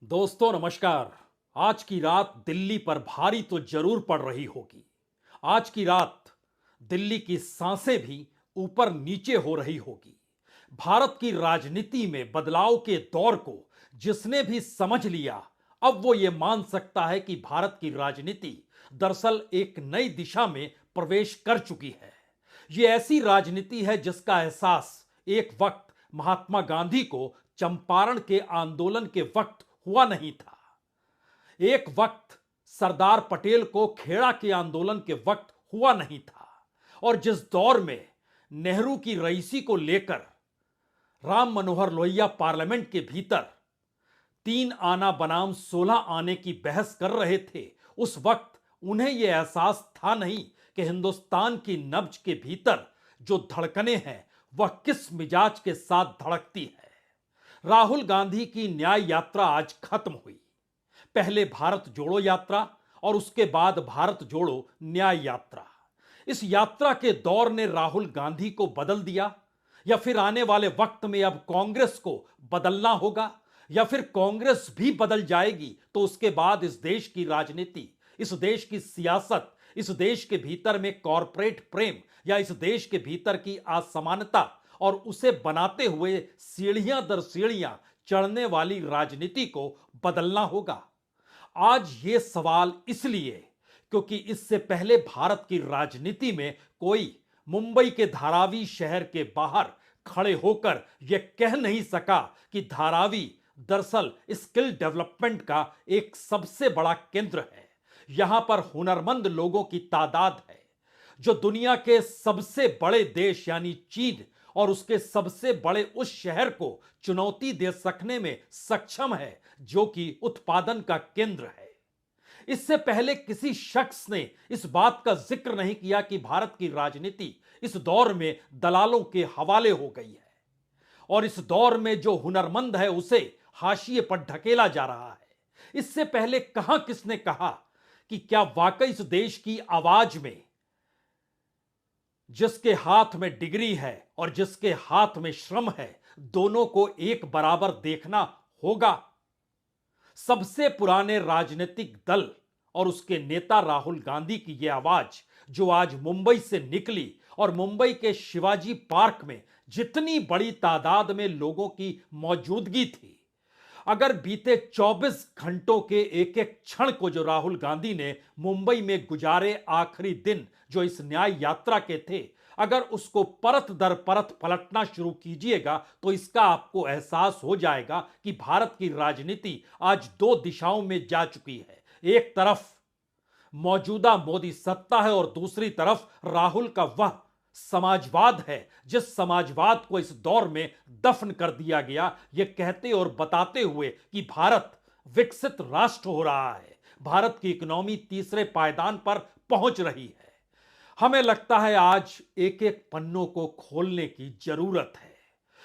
दोस्तों नमस्कार। आज की रात दिल्ली पर भारी तो जरूर पड़ रही होगी। आज की रात दिल्ली की सांसें भी ऊपर नीचे हो रही होगी। भारत की राजनीति में बदलाव के दौर को जिसने भी समझ लिया, अब वो ये मान सकता है कि भारत की राजनीति दरअसल एक नई दिशा में प्रवेश कर चुकी है। ये ऐसी राजनीति है जिसका एहसास एक वक्त महात्मा गांधी को चंपारण के आंदोलन के वक्त हुआ नहीं था। एक वक्त सरदार पटेल को खेड़ा के आंदोलन के वक्त हुआ नहीं था। और जिस दौर में नेहरू की रईसी को लेकर राम मनोहर लोहिया पार्लियामेंट के भीतर 3 आना बनाम 16 आने की बहस कर रहे थे, उस वक्त उन्हें यह एहसास था नहीं कि हिंदुस्तान की नब्ज के भीतर जो धड़कनें हैं वह किस मिजाज के साथ धड़कती है। राहुल गांधी की न्याय यात्रा आज खत्म हुई। पहले भारत जोड़ो यात्रा और उसके बाद भारत जोड़ो न्याय यात्रा। इस यात्रा के दौर ने राहुल गांधी को बदल दिया, या फिर आने वाले वक्त में अब कांग्रेस को बदलना होगा, या फिर कांग्रेस भी बदल जाएगी तो उसके बाद इस देश की राजनीति, इस देश की सियासत, इस देश के भीतर में कॉरपोरेट प्रेम या इस देश के भीतर की असमानता और उसे बनाते हुए सीढ़ियां दर सीढ़ियां चढ़ने वाली राजनीति को बदलना होगा। आज ये सवाल इसलिए क्योंकि इससे पहले भारत की राजनीति में कोई मुंबई के धारावी शहर के बाहर खड़े होकर यह कह नहीं सका कि धारावी दरअसल स्किल डेवलपमेंट का एक सबसे बड़ा केंद्र है। यहां पर हुनरमंद लोगों की तादाद है जो दुनिया के सबसे बड़े देश यानी चीन और उसके सबसे बड़े उस शहर को चुनौती दे सकने में सक्षम है जो कि उत्पादन का केंद्र है। इससे पहले किसी शख्स ने इस बात का जिक्र नहीं किया कि भारत की राजनीति इस दौर में दलालों के हवाले हो गई है और इस दौर में जो हुनरमंद है उसे हाशिए पर ढकेला जा रहा है। इससे पहले कहां किसने कहा कि क्या वाकई इस देश की आवाज में जिसके हाथ में डिग्री है और जिसके हाथ में श्रम है, दोनों को एक बराबर देखना होगा। सबसे पुराने राजनीतिक दल और उसके नेता राहुल गांधी की यह आवाज जो आज मुंबई से निकली और मुंबई के शिवाजी पार्क में जितनी बड़ी तादाद में लोगों की मौजूदगी थी, अगर बीते 24 घंटों के एक एक क्षण को जो राहुल गांधी ने मुंबई में गुजारे आखिरी दिन जो इस न्याय यात्रा के थे, अगर उसको परत दर परत पलटना शुरू कीजिएगा तो इसका आपको एहसास हो जाएगा कि भारत की राजनीति आज 2 दिशाओं में जा चुकी है। एक तरफ मौजूदा मोदी सत्ता है और दूसरी तरफ राहुल का वह समाजवाद है जिस समाजवाद को इस दौर में दफन कर दिया गया, यह कहते और बताते हुए कि भारत विकसित राष्ट्र हो रहा है, भारत की इकोनॉमी तीसरे पायदान पर पहुंच रही है। हमें लगता है आज एक एक पन्नों को खोलने की जरूरत है।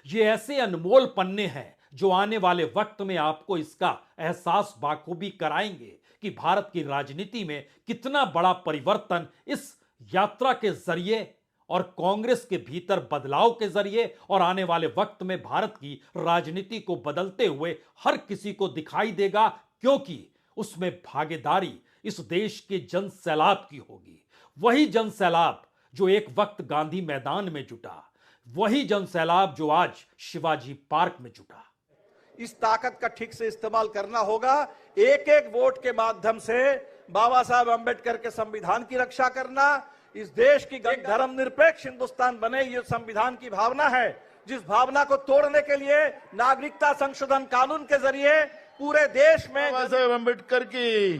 ये ऐसे अनमोल पन्ने हैं जो आने वाले वक्त में आपको इसका एहसास बाखूबी कराएंगे कि भारत की राजनीति में कितना बड़ा परिवर्तन इस यात्रा के जरिए और कांग्रेस के भीतर बदलाव के जरिए और आने वाले वक्त में भारत की राजनीति को बदलते हुए हर किसी को दिखाई देगा, क्योंकि उसमें भागीदारी इस देश के जन सैलाब की होगी। वही जन सैलाब जो एक वक्त गांधी मैदान में जुटा, वही जन सैलाब जो आज शिवाजी पार्क में जुटा। इस ताकत का ठीक से इस्तेमाल करना होगा। एक एक वोट के माध्यम से बाबा साहब अंबेडकर के संविधान की रक्षा करना, इस देश की धर्मनिरपेक्ष हिंदुस्तान बने, ये संविधान की भावना है, जिस भावना को तोड़ने के लिए नागरिकता संशोधन कानून के जरिए पूरे देश में बाबा साहेब अंबेडकर की,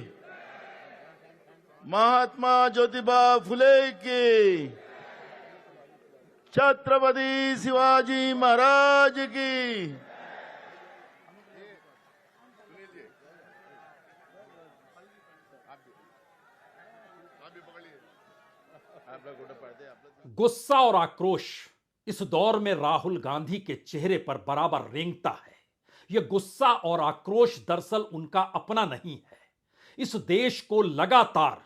महात्मा ज्योतिबा फुले की, छत्रपति शिवाजी महाराज की। गुस्सा और आक्रोश इस दौर में राहुल गांधी के चेहरे पर बराबर रेंगता है। यह गुस्सा और आक्रोश दरअसल उनका अपना नहीं है। इस देश को लगातार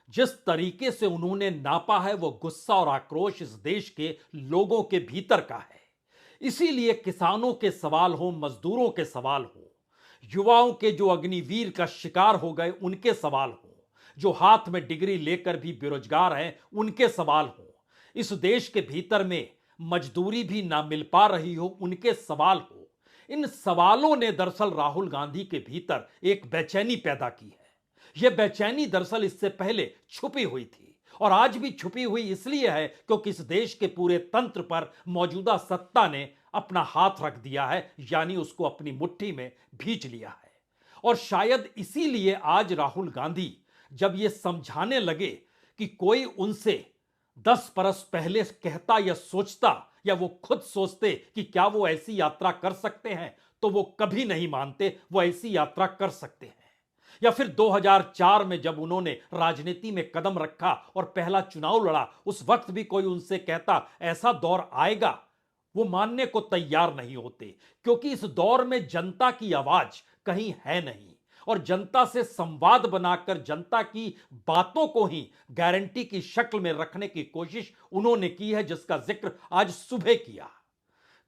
जिस तरीके से उन्होंने नापा है वो गुस्सा और आक्रोश इस देश के लोगों के भीतर का है। इसीलिए किसानों के सवाल हो, मजदूरों के सवाल हो युवाओं के जो अग्निवीर का शिकार हो गए उनके सवाल हों, जो हाथ में डिग्री लेकर भी बेरोजगार हैं उनके सवाल हों, इस देश के भीतर में मजदूरी भी ना मिल पा रही हो उनके सवाल हो। इन सवालों ने दरअसल राहुल गांधी के भीतर एक बेचैनी पैदा की है। यह बेचैनी दरअसल इससे पहले छुपी हुई थी और आज भी छुपी हुई इसलिए है क्योंकि इस देश के पूरे तंत्र पर मौजूदा सत्ता ने अपना हाथ रख दिया है, यानी उसको अपनी मुट्ठी में भींच लिया है। और शायद इसीलिए आज राहुल गांधी जब ये समझाने लगे कि कोई उनसे 10 बरस पहले कहता या सोचता या वो खुद सोचते कि क्या वो ऐसी यात्रा कर सकते हैं, तो वो कभी नहीं मानते वो ऐसी यात्रा कर सकते हैं। या फिर 2004 में जब उन्होंने राजनीति में कदम रखा और पहला चुनाव लड़ा, उस वक्त भी कोई उनसे कहता ऐसा दौर आएगा, वो मानने को तैयार नहीं होते, क्योंकि इस दौर में जनता की आवाज कहीं है नहीं और जनता से संवाद बनाकर जनता की बातों को ही गारंटी की शक्ल में रखने की कोशिश उन्होंने की है, जिसका जिक्र आज सुबह किया।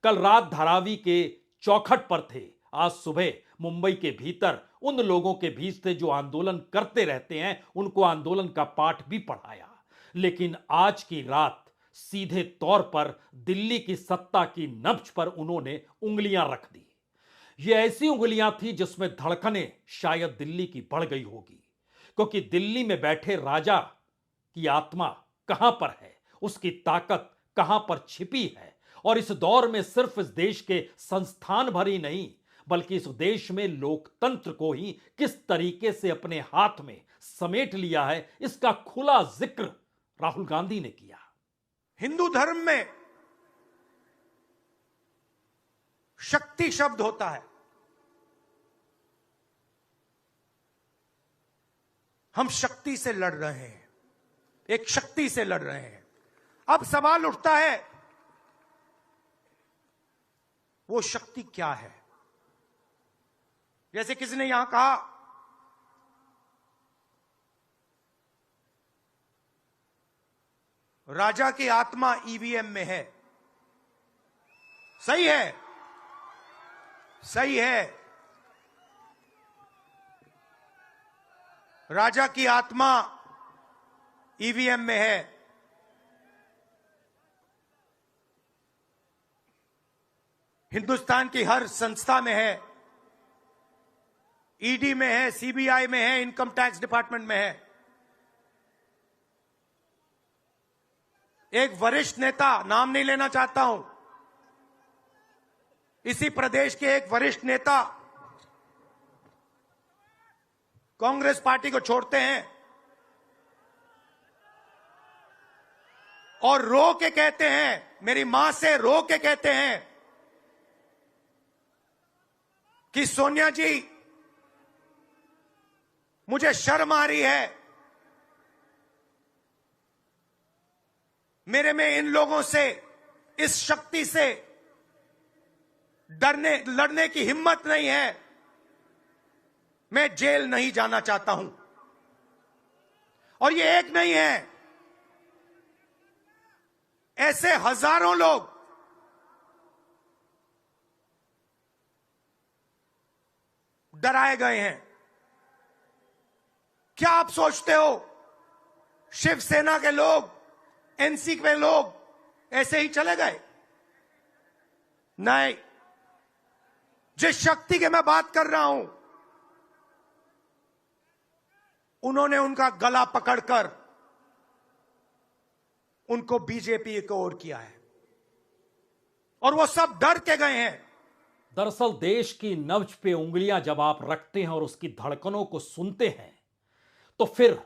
कल रात धारावी के चौखट पर थे, आज सुबह मुंबई के भीतर उन लोगों के बीच थे जो आंदोलन करते रहते हैं, उनको आंदोलन का पाठ भी पढ़ाया। लेकिन आज की रात सीधे तौर पर दिल्ली की सत्ता की नब्ज पर उन्होंने उंगलियां रख दी। ये ऐसी उंगलियां थी जिसमें धड़कनें शायद दिल्ली की बढ़ गई होगी, क्योंकि दिल्ली में बैठे राजा की आत्मा कहां पर है, उसकी ताकत कहां पर छिपी है। और इस दौर में सिर्फ इस देश के संस्थान भर ही नहीं, बल्कि इस देश में लोकतंत्र को ही किस तरीके से अपने हाथ में समेट लिया है, इसका खुला जिक्र राहुल गांधी ने किया। हिंदू धर्म में शक्ति शब्द होता है। हम शक्ति से लड़ रहे हैं, एक शक्ति से लड़ रहे हैं। अब सवाल उठता है वो शक्ति क्या है। जैसे किसी ने यहां कहा राजा की आत्मा ईवीएम में है। सही है, सही है। राजा की आत्मा ईवीएम में है। हिंदुस्तान की हर संस्था में है, ईडी में है, सीबीआई में है, इनकम टैक्स डिपार्टमेंट में है। एक वरिष्ठ नेता, नाम नहीं लेना चाहता हूं, इसी प्रदेश के एक वरिष्ठ नेता कांग्रेस पार्टी को छोड़ते हैं और रो के कहते हैं, मेरी मां से रो के कहते हैं कि सोनिया जी मुझे शर्म आ रही है, मेरे में इन लोगों से, इस शक्ति से लड़ने की हिम्मत नहीं है, मैं जेल नहीं जाना चाहता हूं। और ये एक नहीं है, ऐसे हजारों लोग डराए गए हैं। क्या आप सोचते हो शिवसेना के लोग, एनसी के लोग ऐसे ही चले गए? नहीं। जिस शक्ति की मैं बात कर रहा हूं, उन्होंने उनका गला पकड़कर उनको बीजेपी की ओर किया है और वो सब डर के गए हैं। दरअसल देश की नब्ज पे उंगलियां जब आप रखते हैं और उसकी धड़कनों को सुनते हैं, तो फिर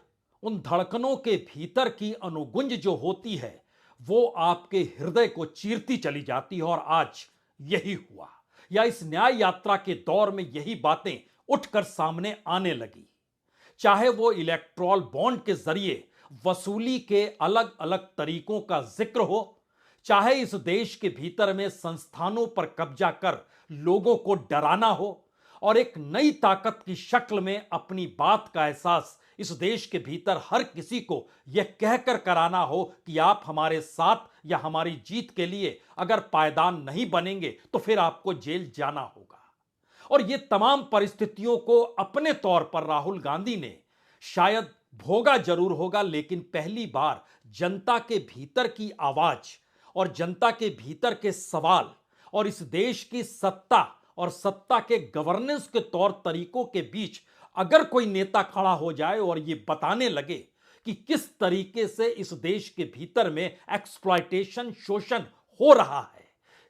उन धड़कनों के भीतर की अनुगुंज जो होती है वो आपके हृदय को चीरती चली जाती है। और आज यही हुआ, या इस न्याय यात्रा के दौर में यही बातें उठकर सामने आने लगी। चाहे वो इलेक्ट्रॉल बॉन्ड के जरिए वसूली के अलग अलग तरीकों का जिक्र हो, चाहे इस देश के भीतर में संस्थानों पर कब्जा कर लोगों को डराना हो, और एक नई ताकत की शक्ल में अपनी बात का एहसास इस देश के भीतर हर किसी को यह कहकर कराना हो कि आप हमारे साथ या हमारी जीत के लिए अगर पायदान नहीं बनेंगे तो फिर आपको जेल जाना होगा। और ये तमाम परिस्थितियों को अपने तौर पर राहुल गांधी ने शायद भोगा जरूर होगा, लेकिन पहली बार जनता के भीतर की आवाज और जनता के भीतर के सवाल और इस देश की सत्ता और सत्ता के गवर्नेंस के तौर तरीकों के बीच अगर कोई नेता खड़ा हो जाए और ये बताने लगे कि किस तरीके से इस देश के भीतर में एक्सप्लॉयटेशन, शोषण हो रहा है,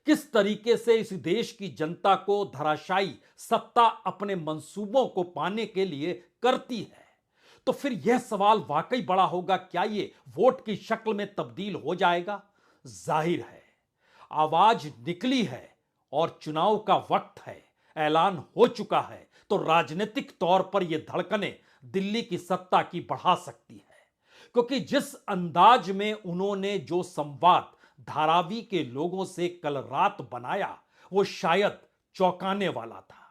किस तरीके से इस देश की जनता को धराशायी सत्ता अपने मंसूबों को पाने के लिए करती है, तो फिर यह सवाल वाकई बड़ा होगा, क्या ये वोट की शक्ल में तब्दील हो जाएगा? जाहिर है आवाज निकली है और चुनाव का वक्त है, ऐलान हो चुका है, तो राजनीतिक तौर पर यह धड़कनें दिल्ली की सत्ता की बढ़ा सकती है, क्योंकि जिस अंदाज में उन्होंने जो संवाद धारावी के लोगों से कल रात बनाया वो शायद चौंकाने वाला था।